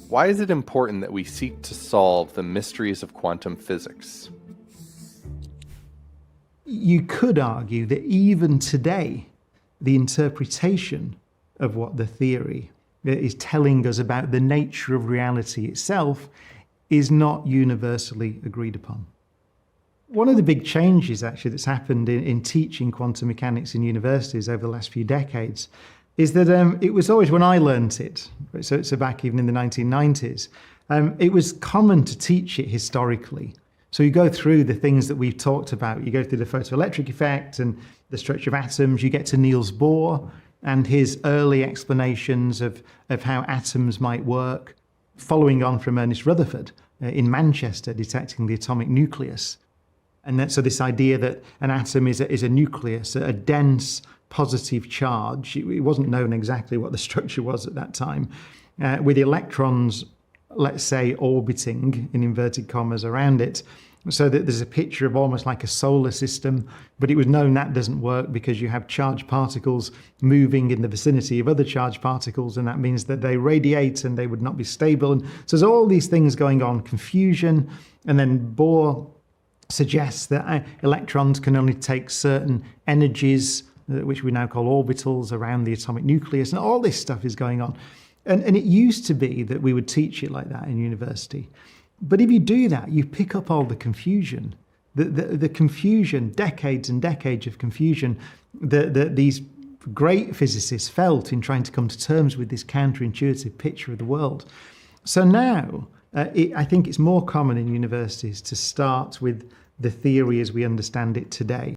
Why is it important that we seek to solve the mysteries of quantum physics? You could argue that even today, the interpretation of what the theory is telling us about the nature of reality itself is not universally agreed upon. One of the big changes actually that's happened in teaching quantum mechanics in universities over the last few decades is that it was always, when I learnt it, so back even in the 1990s, it was common to teach it historically. So you go through the things that we've talked about. You go through the photoelectric effect and the structure of atoms. You get to Niels Bohr and his early explanations of how atoms might work, following on from Ernest Rutherford in Manchester detecting the atomic nucleus. And so this idea that an atom is a nucleus, a dense positive charge. It wasn't known exactly what the structure was at that time, with electrons, let's say, orbiting, in inverted commas, around it. So that there's a picture of almost like a solar system, but it was known that doesn't work because you have charged particles moving in the vicinity of other charged particles, and that means that they radiate and they would not be stable. And so there's all these things going on, confusion, and then Bohr suggests that electrons can only take certain energies, which we now call orbitals, around the atomic nucleus, and all this stuff is going on. And it used to be that we would teach it like that in university. But if you do that, you pick up all the confusion, the confusion, decades and decades of confusion that these great physicists felt in trying to come to terms with this counterintuitive picture of the world. So now, I think it's more common in universities to start with the theory as we understand it today.